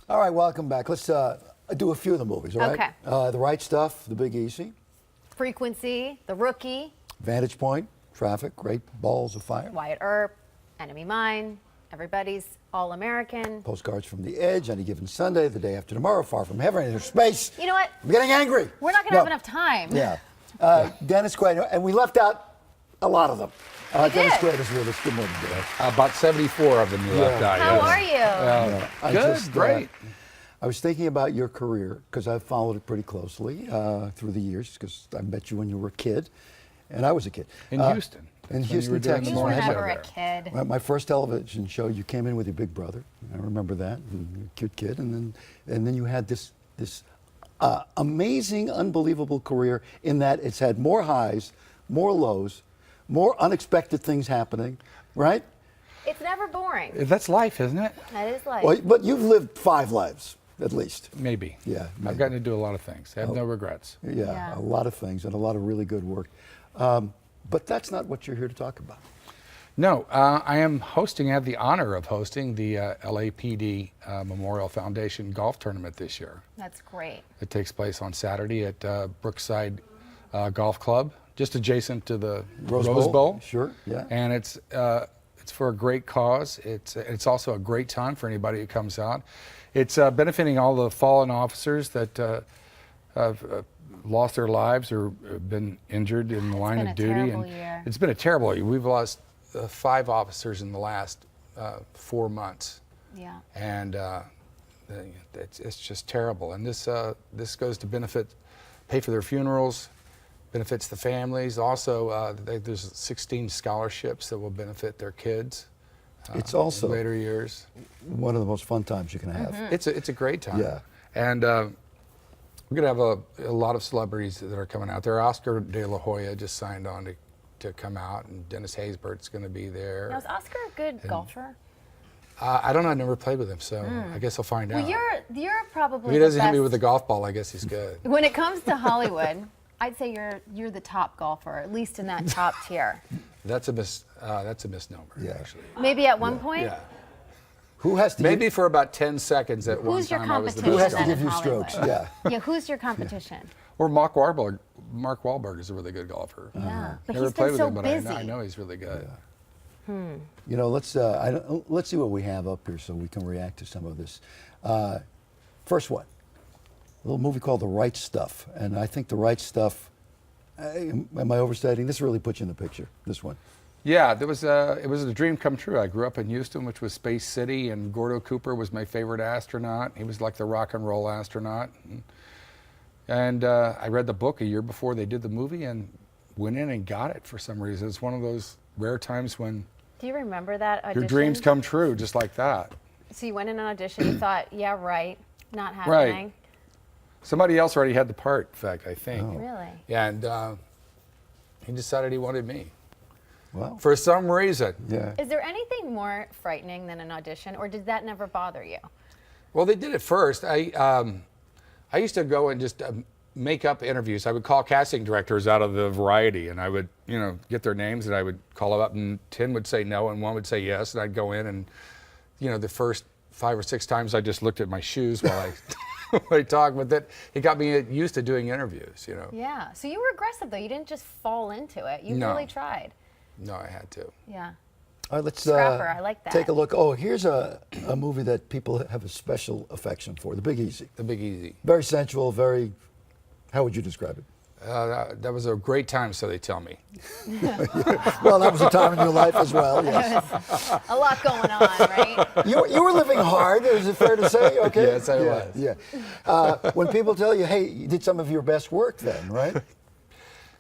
All right, welcome back. Let's do a few of the movies, all right? Okay. The Right Stuff, The Big Easy, Frequency, The Rookie, Vantage Point, Traffic, Great Balls of Fire, Wyatt Earp, Enemy Mine, Everybody's All-American. Postcards from the Edge, Any Given Sunday, The Day After Tomorrow, Far From Heaven, Inner Space. You know what? I'm getting angry. We're not going to have enough time. Yeah. Dennis Quaid, and we left out a lot of them. Dennis Quaid is with us. Good morning, Dennis. About 74 of them you left out. How yes. are you? Good, great. I was thinking about your career because I've followed it pretty closely through the years because I met you when you were a kid, and I was a kid. In Houston. In Houston, Texas. You were morning show never a there. kid. My first television show, you came in with your big brother. I remember that. You were a cute kid, and then you had this amazing, unbelievable career in that it's had more highs, more lows, more unexpected things happening, right? It's never boring. That's life, isn't it? That is life. Well, but you've lived 5 lives, at least. Maybe. Yeah, I've maybe. gotten to do a lot of things. I have no regrets. Yeah, a lot of things and a lot of really good work. But that's not what you're here to talk about. No, I am hosting, I have the honor of hosting the LAPD Memorial Foundation Golf Tournament this year. That's great. It takes place on Saturday at Brookside Golf Club, just adjacent to the Rose Bowl. Sure, yeah. And it's for a great cause. It's also a great time for anybody who comes out. It's benefiting all the fallen officers that have lost their lives or been injured in the line of duty. It's been a terrible year. We've lost 5 officers in the last 4 months. Yeah. And it's just terrible. And this goes to pay for their funerals, benefits the families. Also, there's 16 scholarships that will benefit their kids. It's also in later years. One of the most fun times you can have. It's a great time. Yeah. And we're going to have a lot of celebrities that are coming out there. Oscar De La Hoya just signed on to come out, and Dennis Haysbert's going to be there. Now, is Oscar a good golfer? I don't know. I never played with him, so I guess I'll find out. Well, you're probably If he doesn't the hit me best. with a golf ball, I guess he's good. When it comes to Hollywood, I'd say you're the top golfer, at least in that top tier. That's a misnomer, Yeah. actually. Maybe at one point. Yeah. Who has to Maybe for about 10 seconds at one Who's your time I was the competition? Who has to best give in you Hollywood? strokes? Yeah. Yeah, who's your competition? Or Mark Wahlberg. Mark Wahlberg is a really good golfer. Yeah, but Never he's played been with so him, but busy. I know he's really good. You know, let's see what we have up here so we can react to some of this. First one, a little movie called The Right Stuff, and I think The Right Stuff. Am I overstating? This really puts you in the picture. This one. Yeah, it was a dream come true. I grew up in Houston, which was Space City, and Gordo Cooper was my favorite astronaut. He was like the rock and roll astronaut. And I read the book a year before they did the movie and went in and got it for some reason. It's one of those rare times when Do you remember that audition? your dreams come true, just like that. So you went in an audition, you thought, yeah, right, not Right. happening. Somebody else already had the part, in fact, I think. Really? Yeah, and he decided he wanted me. Well, For some reason. yeah. Is there anything more frightening than an audition, or did that never bother you? Well, they did it first. I used to go and just make up interviews. I would call casting directors out of the Variety, and I would, get their names, and I would call them up, and 10 would say no, and 1 would say yes, and I'd go in, and the first 5 or 6 times I just looked at my shoes while I talked, but that it got me used to doing interviews. Yeah. So you were aggressive though. You didn't just fall into it. You No. really tried. No, I had to. Yeah. All right, let's Scrapper, I like that. take a look. Oh, here's a movie that people have a special affection for, The Big Easy. The Big Easy. Very sensual, very, how would you describe it? That was a great time, so they tell me. Well, that was a time in your life as well, yes. A lot going on, right? You were living hard, is it fair to say? Okay. Yes, I was. Yeah. When people tell you, hey, you did some of your best work then, right?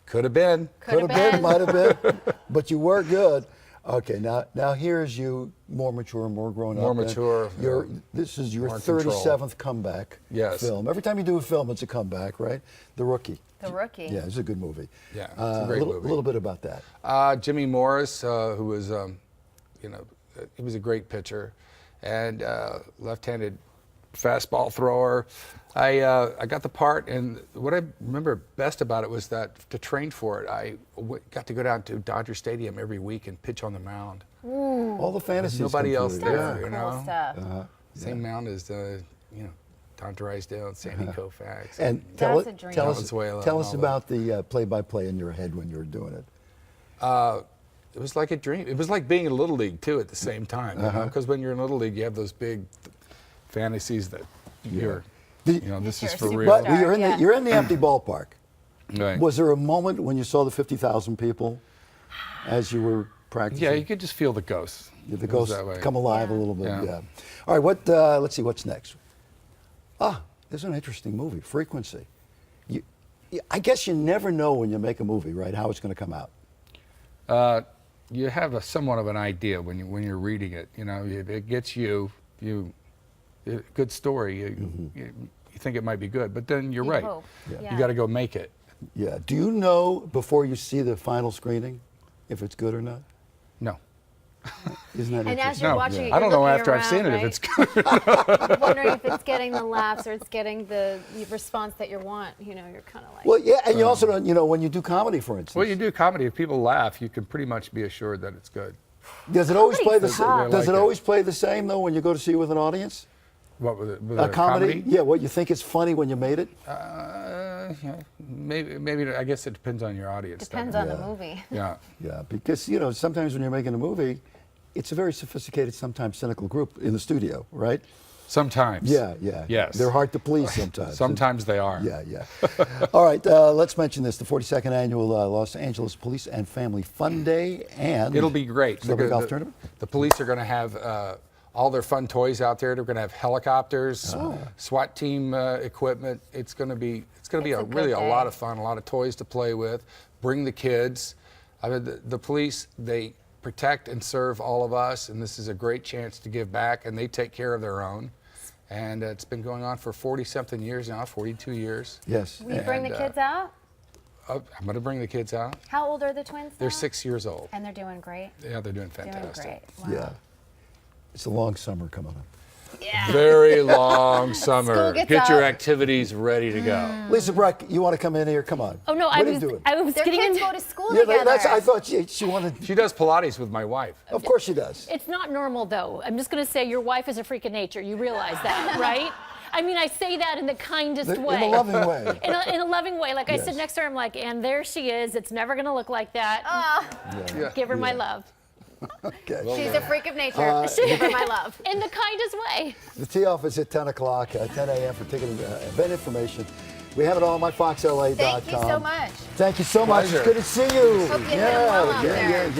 Could have been. Could have been, might have been, but you were good. Okay, now here's you more mature, more grown up. More and mature, This is your more control. 37th comeback Yes. film. Every time you do a film, it's a comeback, right? The Rookie. The Rookie. Yeah, it's a good movie. Yeah, it's a great movie. A little bit about that. Jimmy Morris, who was, he was a great pitcher, and left-handed fastball thrower. I got the part, and what I remember best about it was that to train for it, I got to go down to Dodger Stadium every week and pitch on the mound. All the fantasies. Nobody come else true. there, Cool you know. stuff. Same mound as Don Drysdale and Sandy Koufax. And That's a dream. tell us Valenzuela tell and us all about the play-by-play in your head when you were doing it. It was like a dream. It was like being in Little League, too, at the same time. Because when you're in Little League, you have those big fantasies that you're, this is for You're a real. But you're in Yeah. you're in the empty ballpark. Right. Was there a moment when you saw the 50,000 people as you were practicing? Yeah, you could just feel the ghosts. The It was ghosts that way. come alive a Yeah. little bit. Yeah. Yeah. All right. Let's see. What's next? There's an interesting movie, Frequency. I guess you never know when you make a movie, right? How it's going to come out. You have somewhat of an idea when you're reading it. It gets you good story. You think it might be good, but then you're You right. hope. Yeah. You got to go make it. Yeah. Do you know before you see the final screening if it's good or not? No. Isn't that And as interesting? you're No. watching it, I don't you're know looking after I've seen around, it if it's right? good. Wondering if it's getting the laughs or it's getting the response that you want. You're kind of like. Well, yeah, and you also don't, when you do comedy, for instance. Well, you do comedy. If people laugh, you can pretty much be assured that it's good. Does it always play the Comedy's same? tough. Does I it like it. always play the same though when you go to see it with an audience? What with A comedy? Yeah. What you think is funny when you made it? Yeah, maybe. I guess it depends on your audience. Depends doesn't on it? the movie. Yeah. Yeah, because sometimes when you're making a movie, it's a very sophisticated, sometimes cynical group in the studio, right? Sometimes. Yeah. Yes. They're hard to please sometimes. Sometimes they are. Yeah. All right, let's mention this: the 42nd annual Los Angeles Police and Family Fun Day, and It'll be great. Celebrity The- Golf Tournament. The police are going to have all their fun toys out there. They're going to have helicopters, SWAT team equipment. It's going to be It's a good really a day. lot of fun, a lot of toys to play with. Bring the kids. I mean, the police, they protect and serve all of us, and this is a great chance to give back, and they take care of their own. And it's been going on for 40-something years now, 42 years. Yes. Will you bring the And, kids out? I'm going to bring the kids out. How old are the twins? They're now? 6 years old. And they're doing great. Yeah, they're doing Doing fantastic. great. Wow. Yeah. It's a long summer coming up. Yeah. Very long summer. School gets Get your out. activities ready to go. Lisa Breck, you want to come in here? Come on. Oh no, what I are you was doing? I was Their getting kids in. go to school Yeah, together. I thought she wanted. She does Pilates with my wife. Of course she does. It's not normal though. I'm just going to say your wife is a freak of nature. You realize that, right? I mean, I say that in the kindest way. In a loving way. In a loving way. Like I Yes. sit next to her, I'm like, and there she is. It's never going to look like that. Yeah. Give her my love. Okay. She's a freak of nature. Give her my love. In the kindest way. The tee off is at 10 o'clock, 10 a.m. for ticket event information. We have it all on myfoxla.com. Thank you so much. Thank you so much. It's Pleasure. good to see you. Hope you're doing well out yeah, there. yeah.